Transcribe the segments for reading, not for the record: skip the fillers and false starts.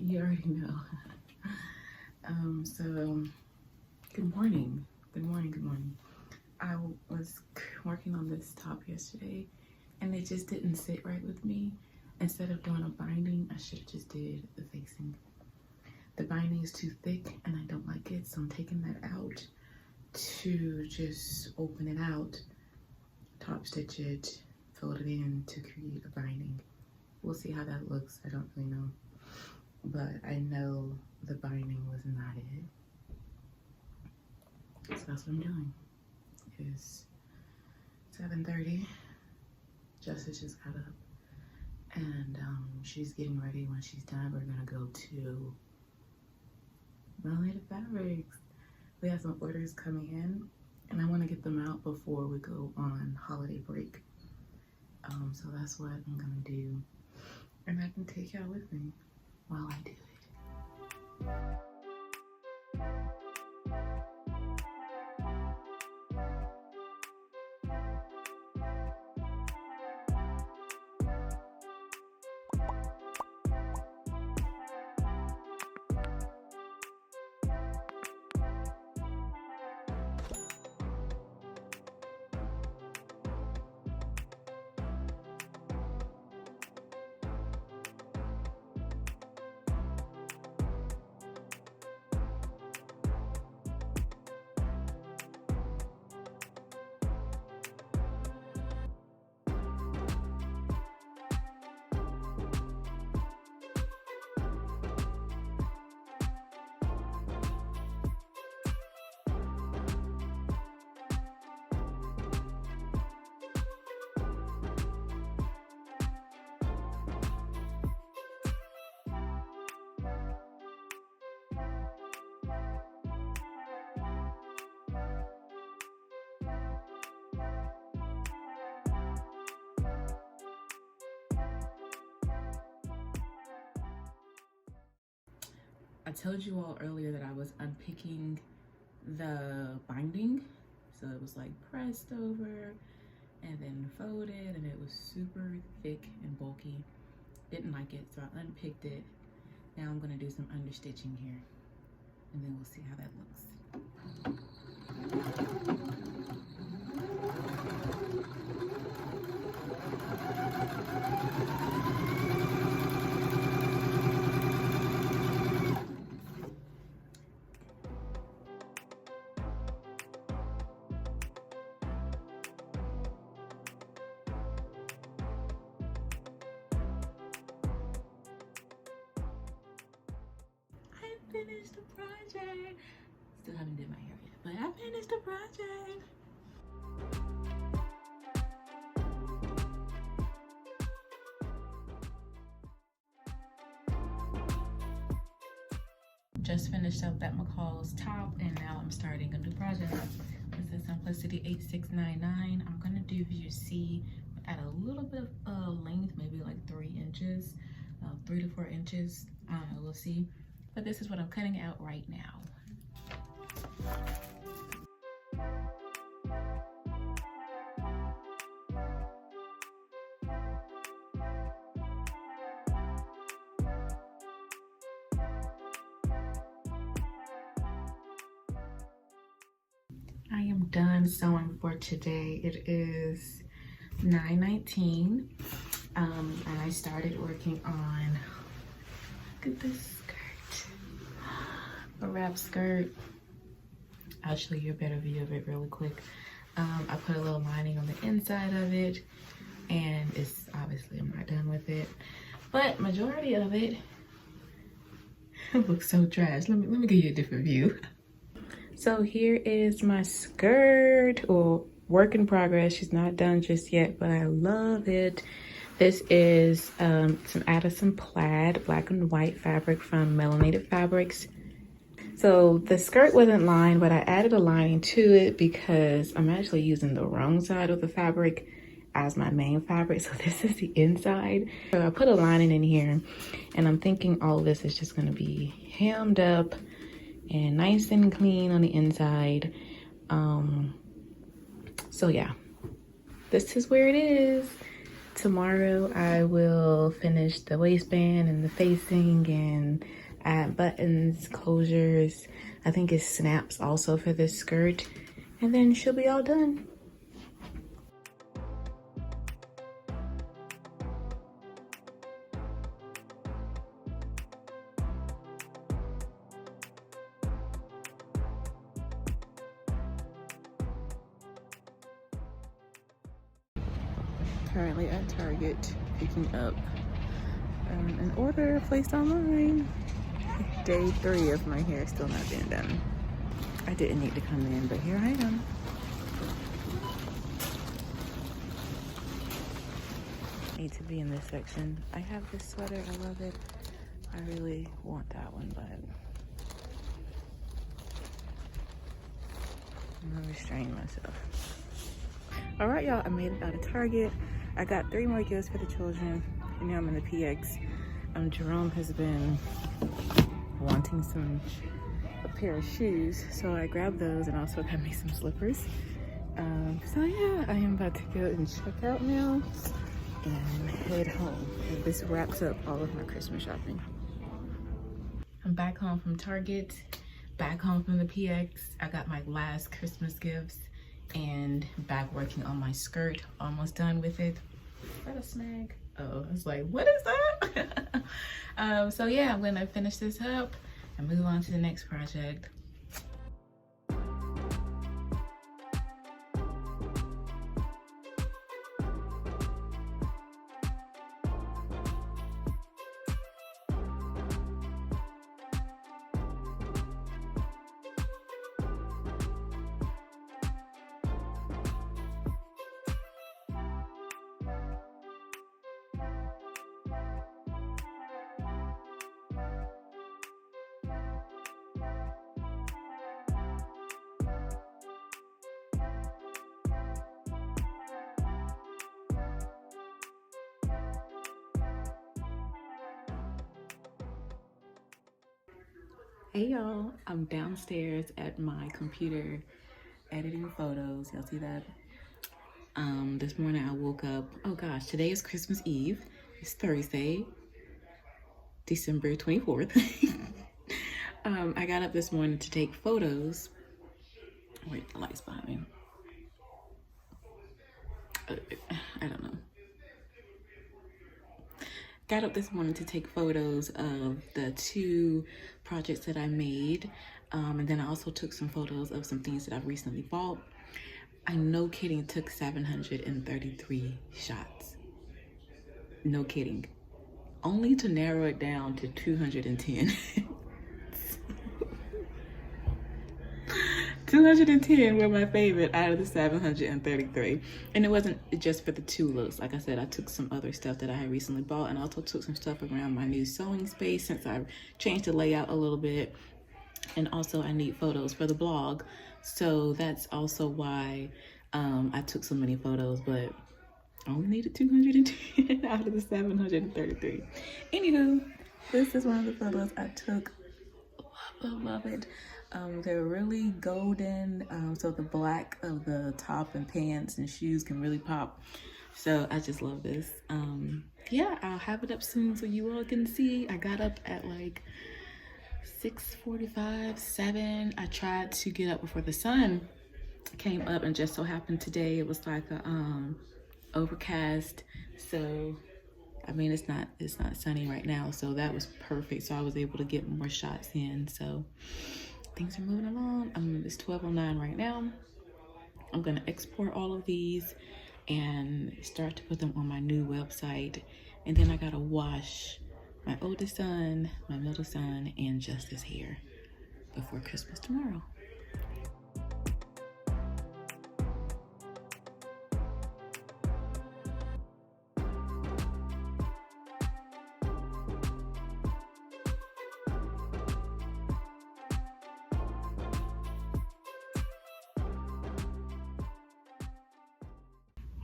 You already know. So good morning. Good morning. I was working on this top yesterday and it just didn't sit right with me. Instead of doing a binding, I should have just did the facing. The binding is too thick and I don't like it, so I'm taking that out to just open it out, top stitch it, fold it in to create a binding. We'll see how that looks. I don't really know, but I know the binding was not it. So that's what I'm doing. It's 7:30. Justice just got up and she's getting ready. When she's done, we're gonna go to MELANATED fabrics. We have some orders coming in and I want to get them out before we go on holiday break. So that's what I'm gonna do, and I can take y'all with me while I do it. I told you all earlier that I was unpicking the binding. So it was like pressed over and then folded, and it was super thick and bulky. Didn't like it, so I unpicked it. Now I'm gonna do some understitching here and then we'll see how that looks. Finished the project. Still haven't did my hair yet, but I finished the project. Just finished up that McCall's top, and now I'm starting a new project. This is Simplicity 8699. I'm gonna do, as you see, add a little bit of length, maybe like 3 inches, 3 to 4 inches. I don't know, we'll see. But this is what I'm cutting out right now. I am done sewing for today. It is 9:19, and I started working on, look at this skirt, a wrap skirt. I'll show you a better view of it really quick. I put a little lining on the inside of it, and it's obviously, I'm not done with it, but majority of it looks so trash. Let me give you a different view. So here is my skirt, or work in progress. She's not done just yet, but I love it. This is some Addison plaid, black and white fabric from MELANATED Fabrics. So the skirt wasn't lined, but I added a lining to it because I'm actually using the wrong side of the fabric as my main fabric. So this is the inside. So I put a lining in here, and I'm thinking all of this is just gonna be hemmed up and nice and clean on the inside. So yeah, this is where it is. Tomorrow I will will finish the waistband and the facing and add buttons, closures. I think it's snaps also for this skirt. And then she'll be all done. Currently at Target picking up an order placed online. Day 3 of my hair still not being done. I didn't need to come in, but here I am. Need to be in this section. I have this sweater, I love it. I really want that one, but I'm gonna restrain myself. All right, y'all, I made it out of Target. I got 3 more gifts for the children, and now I'm in the PX. Jerome has been wanting a pair of shoes, so I grabbed those and also got me some slippers. So yeah, I am about to go and check out now and head home. And this wraps up all of my Christmas shopping. I'm back home from Target, back home from the PX. I got my last Christmas gifts and back working on my skirt, almost done with it. Is that a snag? Oh, I was like, what is that? So yeah, I'm gonna finish this up and move on to the next project. Hey y'all, I'm downstairs at my computer editing photos. Y'all see that? This morning I woke up, oh gosh, today is Christmas Eve. It's Thursday, December 24th. I got up this morning to take photos. Wait, the light's behind me. I don't know. Got up this morning to take photos of the 2 projects that I made. And then I also took some photos of some things that I've recently bought. I no kidding took 733 shots. No kidding. Only to narrow it down to 210. 210 were my favorite out of the 733. And it wasn't just for the 2 looks. Like I said, I took some other stuff that I had recently bought, and also took some stuff around my new sewing space since I changed the layout a little bit. And also I need photos for the blog. So that's also why I took so many photos, but I only needed 210 out of the 733. Anywho, this is one of the photos I took. Love it. They're really golden, so the black of the top and pants and shoes can really pop. So I just love this. Yeah, I'll have it up soon so you all can see. I got up at like 6:45, 7. I tried to get up before the sun came up, and just so happened today it was like a overcast. So I mean, it's not sunny right now, so that was perfect. So I was able to get more shots in. So things are moving along. It's 12:09 right now. I'm gonna export all of these and start to put them on my new website. And then I gotta wash my oldest son, my middle son, and Justice hair before Christmas tomorrow.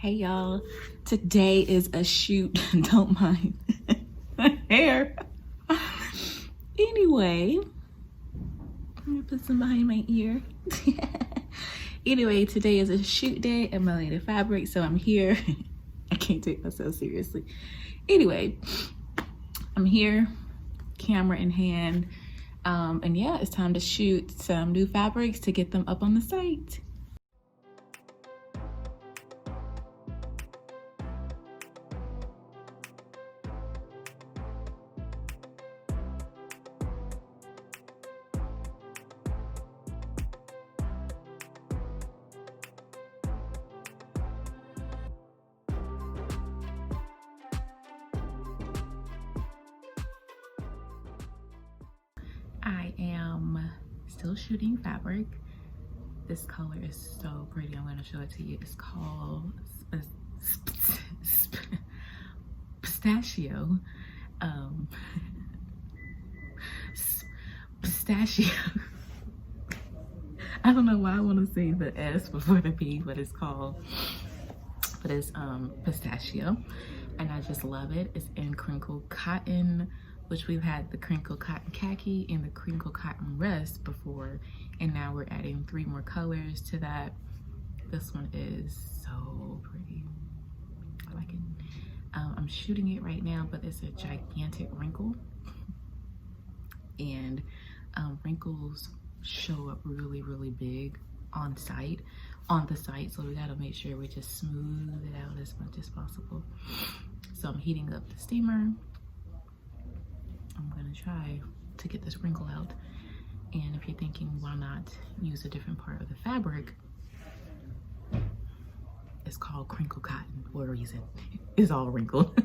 Hey y'all, today is a shoot. Don't mind hair. Anyway, let me put some behind my ear. Anyway, today is a shoot day at MELANATED Fabric, so I'm here. I can't take myself seriously. Anyway, I'm here, camera in hand, and yeah, it's time to shoot some new fabrics to get them up on the site. I am still shooting fabric. This color is so pretty. I'm gonna show it to you. It's called pistachio. Pistachio. I don't know why I want to say the S before the P, but it's pistachio, and I just love it. It's in crinkle cotton, which we've had the crinkle cotton khaki and the crinkle cotton rust before, and now we're adding 3 more colors to that. This one is so pretty. I like it. I'm shooting it right now, but it's a gigantic wrinkle, and wrinkles show up really, really big on the site, so we gotta make sure we just smooth it out as much as possible. So I'm heating up the steamer. I'm gonna try to get this wrinkle out. And if you're thinking, why not use a different part of the fabric? It's called crinkle cotton for a reason. It's all wrinkled.